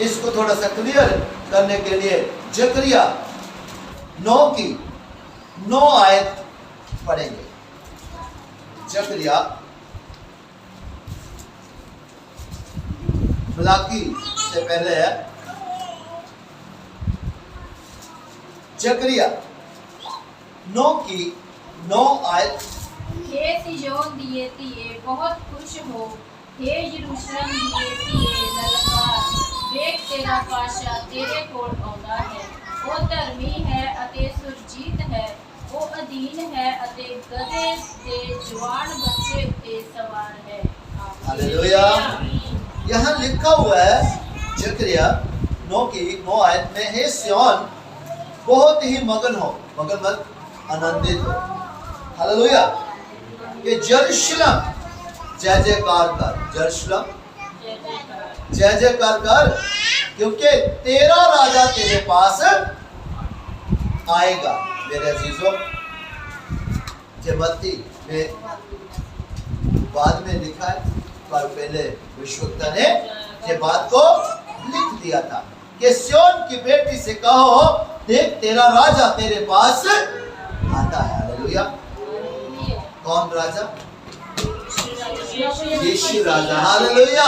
इसको थोड़ा सा क्लियर करने के लिए जकरिया 9 की 9 आयत पढ़ेंगे। जकरिया मलाकी से पहले है। जकरिया 9 की 9 आयत। हे सिय्योन दिए तिए बहुत खुश हो, हे यरूशलेम दिए तिए ललकार, देख तेरा पातशाह तेरे कोल आउंदा है। वो धर्मी है अते सुरजीत है, वो अधीन है अते गधे ते जवान बच्चे ते सवार है। हालेलुया। यहाँ लिखा हुआ है जकरिया 9 की 9 आयत में, हे सिय्योन बहुत ही मगन हो, मगन मत आनंदित हो। हालेलुया। ये यरूशलेम जय जयकार कर, यरूशलेम जय जयकार कर, क्योंकि तेरा राजा तेरे पास आएगा। मेरे अजीजों, मत्ती में बाद में लिखा है, पर पहले विश्ववक्ता ने ये बात को लिख दिया था कि सिय्योन की बेटी से कहो, देख तेरा राजा तेरे पास आता है। हालेलुया। कौन राजा? यीशु राजा। हालेलुया।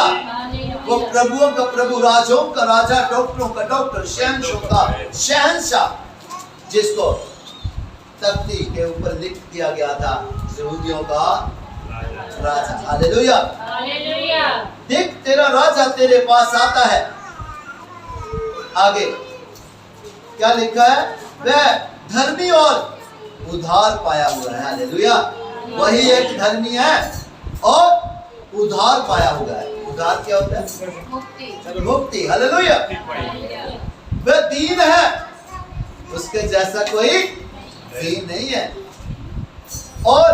वो प्रभुओं का प्रभु, राजाओं का राजा, डॉक्टरों का डॉक्टर, शहंशाह का शहंशाह, जिसको तख्ती के ऊपर लिख दिया गया था यहूदियों का राजा। हालेलुया। हालेलुया। देख तेरा राजा तेरे पास आता है। आगे क्या लिखा है? वह धर्मी और उधार पाया हुआ है। हालेलुया। वही एक धर्मी है और उधार पाया हुआ है। उधार क्या होता है? मुक्ति। मुक्ति। हालेलुया। वह दीन है, उसके जैसा कोई दीन नहीं है। और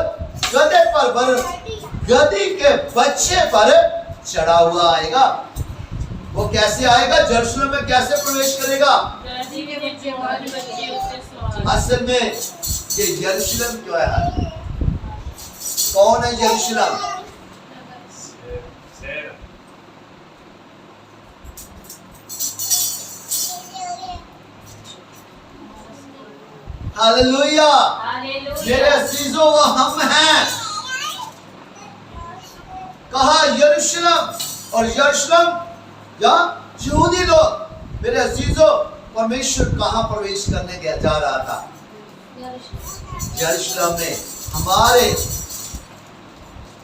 गधे पर गधी के बच्चे पर चढ़ा हुआ आएगा। वो कैसे आएगा? यरूशलेम में कैसे प्रवेश करेगा? असल में ये यरूशलेम क्यों है? कौन है यरूशलेम? हालेलुया। मेरे अजीजों, वो हम हैं। कहा यरूशलेम, और यरूशलेम या यहूदी लोग। मेरे अजीजों, परमेश्वर कहाँ प्रवेश करने गया जा रहा था? यरूशलेम में,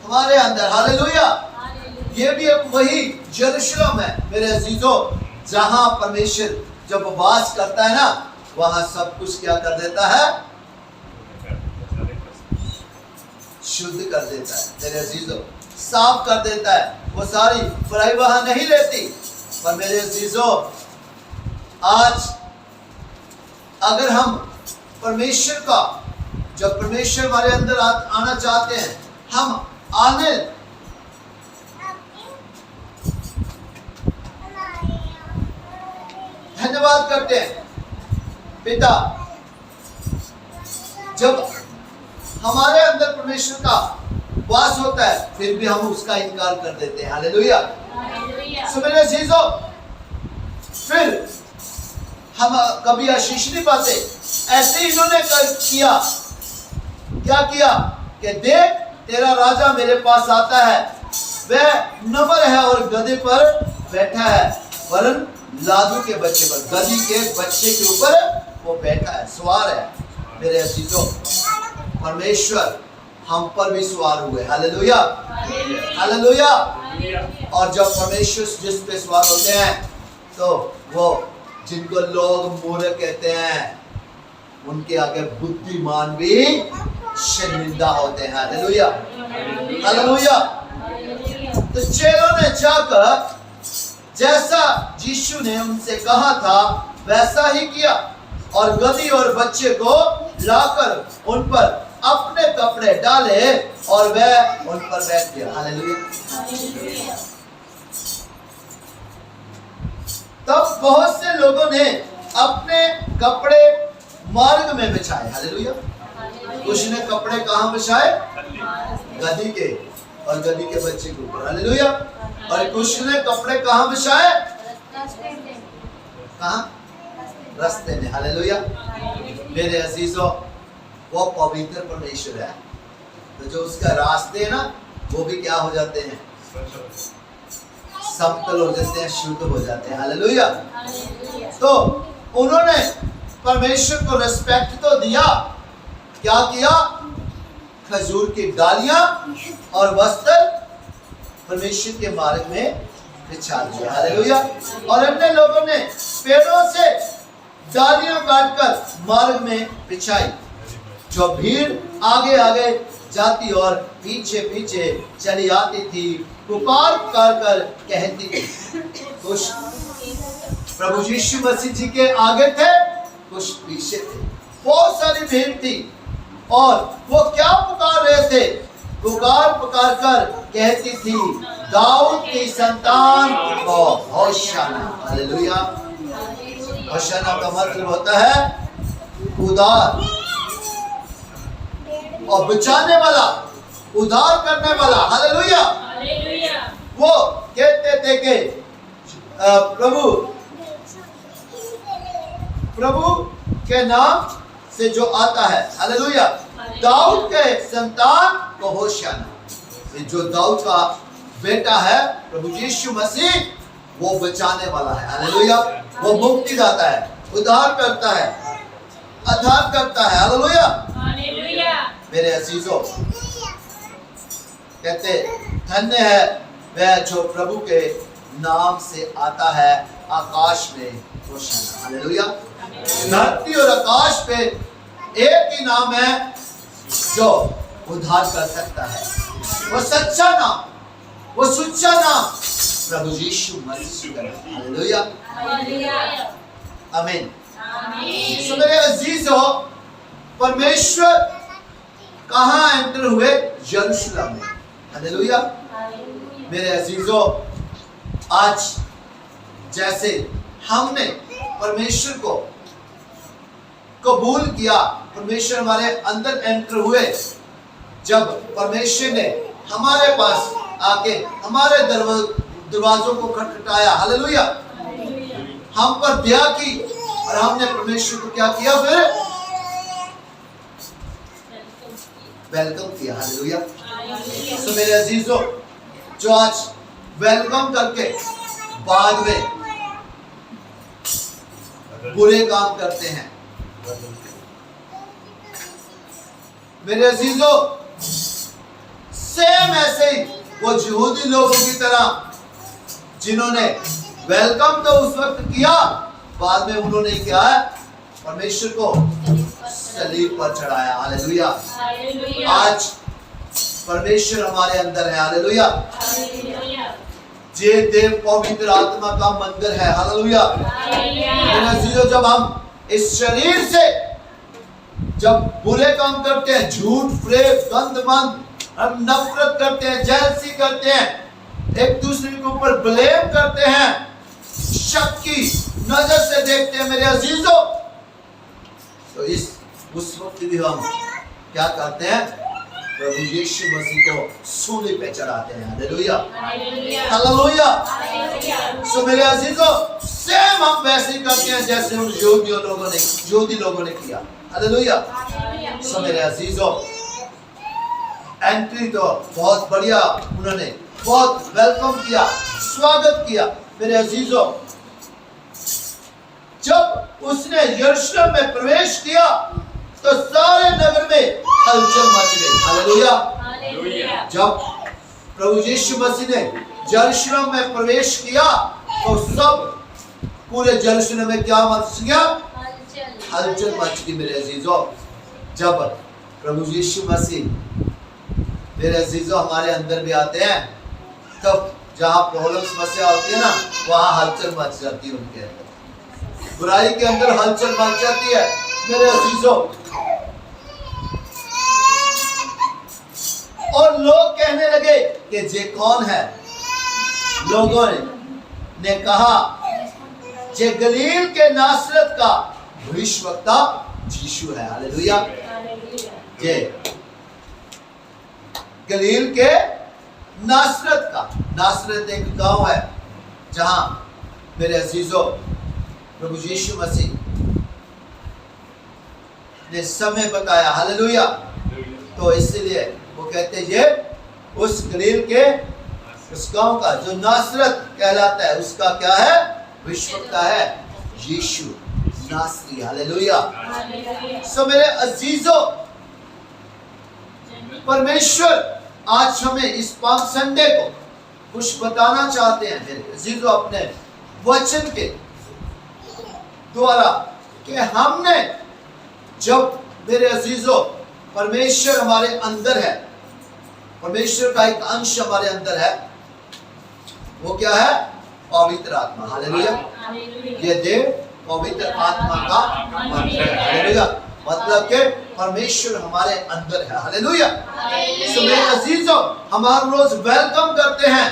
हमारे अंदर। हालेलुया। ये भी एक वही यरूशलेम है मेरे अजीजों, जहां परमेश्वर जब वास करता है ना, वहां सब कुछ क्या कर देता है? शुद्ध कर देता है मेरे अजीजों, साफ कर देता है। वो सारी बुराई वहां नहीं रहती। पर मेरे अजीजों, आज अगर हम परमेश्वर का, जब परमेश्वर हमारे अंदर आना चाहते हैं, हम आने धन्यवाद करते हैं पिता। जब हमारे अंदर परमेश्वर का वास होता है, फिर भी हम उसका इनकार कर देते हैं। हालेलुया। सो मेरे अजीजों, फिर हम कभी आशीष नहीं पाते। ऐसे ही इन्होंने किया। क्या किया? कि देख तेरा राजा मेरे पास आता है, वह नम्र है और गधे पर बैठा है, वरन लादू के बच्चे पर, गधी के बच्चे के ऊपर वो बैठा है, सवार है। मेरे अजीजों, परमेश्वर हम पर भी सवार हुए। हालेलुया। हालेलुया। और जब परमेश्वर जिस पे सवार होते हैं, तो वो जिनको लोग मूर्ख कहते हैं, उनके आगे बुद्धिमान भी शर्मिंदा होते हैं। हालेलुया। हालेलुया। तो चेलों ने जाकर जैसा यीशु ने उनसे कहा था वैसा ही किया, और गधी और बच्चे को लाकर उन पर अपने कपड़े डाले और वह उन पर बैठ गया। हालेलुया। तब बहुत से लोगों ने अपने कपड़े मार्ग में बिछाए। हालेलुया। कुछ ने कपड़े कहाँ बिछाए? गधी के और गधी के बच्चे के ऊपर। हालेलुया। और कुछ ने कपड़े कहाँ बिछाए? कहाँ? रास्ते में। हालेलुया। मेरे अजीजों, वो पवित्र परमेश्वर है, तो जो उसका रास्ते है ना, वो भी क्या हो जाते हैं? समतल हो जाते हैं, शुद्ध हो जाते हैं। हालेलुया। तो उन्होंने परमेश्वर को रिस्पेक्ट तो दिया, क्या किया? खजूर की डालियां और वस्त्र परमेश्वर के मार्ग में बिछा दिया। हालेलुया। और अन्य लोगों ने पेड़ों से डालियां काटकर मार्ग में बिछाई, जो भीड़ आगे आगे जाती और पीछे पीछे चली आती थी, पुकार पुकार कर कहती थी। कुछ प्रभु यीशु मसीह जी के आगे थे, कुछ पीछे थे, बहुत सारी भीड़ थी, और वो क्या पुकार रहे थे? पुकार पुकार कर कहती थी, दाऊद की संतान को होशाना। हालेलुया। होशाना का मतलब होता है उद्धार और बचाने वाला, उद्धार करने वाला। हालेलुया। वो कहते थे कि प्रभु के नाम से जो आता है, हालेलुया, दाऊद के संतान को होशाना। जो दाऊद का बेटा है प्रभु यीशु मसीह, वो बचाने वाला है। हालेलुया। वो मुक्ति दाता है, उद्धार करता है, आधार करता है। हालेलुया। मेरे अजीजों, कहते धन्य है वह जो प्रभु के नाम से आता है आकाश में होशाना। हालेलुया। धरती और आकाश पे एक ही नाम है जो उद्धार कर सकता है, वो सच्चा नाम, वो सच्चा नाम प्रभु यीशु मसीह का नाम। हालेलुया। आमीन। सो मेरे अजीजों, परमेश्वर कहाँ एंटर हुए? यरूशलेम में। हालेलुया। मेरे अजीजों, आज जैसे हमने परमेश्वर को कबूल किया, परमेश्वर हमारे अंदर एंटर हुए, जब परमेश्वर ने हमारे पास आके हमारे दरवाजों को खटखटाया, हालेलुया, हम पर दया की, और हमने परमेश्वर को क्या किया? फिर वेलकम किया। हालेलुया। तो मेरे अजीजों, जो आज वेलकम करके बाद में बुरे काम करते हैं, मेरे अजीजों, सेम ऐसे ही वो यहूदी लोगों की तरह, जिन्होंने वेलकम तो उस वक्त किया, बाद में उन्होंने क्या है? परमेश्वर को सलीब पर चढ़ाया। हालेलुया। आज परमेश्वर हमारे अंदर है। हालेलुया। जे देव पवित्र आत्मा का मंदिर है। हालेलुया। मेरे अजीजों, जब हम इस शरीर से जब बुरे काम करते हैं, झूठ, प्रेम, गंदमंद, हम नफरत करते हैं, जेलसी करते हैं, एक दूसरे के ऊपर ब्लेम करते हैं, शक की नजर से देखते हैं, मेरे अजीजों, तो उस वक्त भी हम क्या करते हैं? प्रभु यीशु मसीह को सूली पे चढ़ाते हैं। हालेलुया। हालेलुया। सो मेरे अजीजों, सेम हम वैसे ही करते हैं जैसे उन यहूदी लोगों ने किया। हालेलुया। सो मेरे अजीजों, एंट्री तो बहुत बढ़िया, उन्होंने बहुत वेलकम किया, स्वागत किया। मेरे अजीजों, जब उसने यरूशलेम में प्रवेश किया तो सारे नगर में हलचल मच गई। हालेलुया। जब प्रभु यीशु मसीह ने यरूशलेम में प्रवेश किया तो सब पूरे यरूशलेम में क्या मच गया? हलचल मच गई। मेरे अजीजों, जब प्रभु यीशु मसीह, मेरे अजीजों, हमारे अंदर भी आते हैं, तब जहाँ प्रॉब्लम समस्या होती है ना, वहाँ हलचल मच जाती है उनके अंदर, बुराई के अंदर हलचल मच जाती है। मेरे अजीजों, और लोग कहने लगे कि ये कौन है? लोगों ने कहा, ये गलील के नासरत का भविष्यवक्ता यीशु है। हालेलुया। ये गलील के नासरत का, नासरत एक गांव है जहां, मेरे अजीजों, प्रभु यीशु मसीह ने समय बताया। हालेलुया। तो इसलिए वो कहते हैं ये उस गलील के उस गांव का जो नासरत कहलाता है उसका क्या है? विश्वकता है यीशु नासरी। हालेलुया। सो मेरे अजीजों, परमेश्वर आज हमें इस पाम संडे को कुछ बताना चाहते हैं मेरे अजीजों अपने वचन के द्वारा कि हमने जब मेरे अजीजों परमेश्वर हमारे अंदर है, परमेश्वर का एक अंश हमारे अंदर है, वो क्या है? पवित्र आत्मा। हालेलुया। ये देह पवित्र आत्मा का मंदिर है। हालेलुया। मतलब कि परमेश्वर हमारे अंदर है। हालेलुया। सो मेरे अजीजों, हम हर रोज वेलकम करते हैं,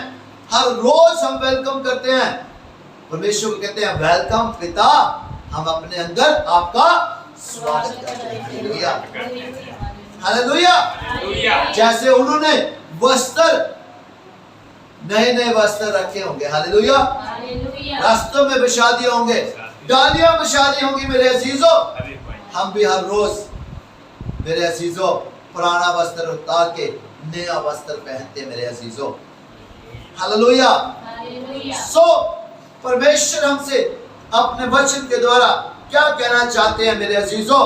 हर रोज हम वेलकम करते हैं। परमेश्वर को कहते हैं वेलकम पिता, हम अपने अंदर आपका स्वागत करते हैं। हालेलुया। हालेलुया। जैसे उन्होंने वस्त्र, नए नए वस्त्र रखे होंगे। हालेलुया। रास्तों में बिछा दिए होंगे, डालियां बिछा दी होंगी। मेरे अजीजों, हम भी हर रोज मेरे अजीजों पुराना वस्त्र उतार के नया वस्त्र पहनते हैं। मेरे अजीजों, हालेलुया। सो परमेश्वर हमसे अपने वचन के द्वारा क्या कहना चाहते हैं मेरे अजीजों?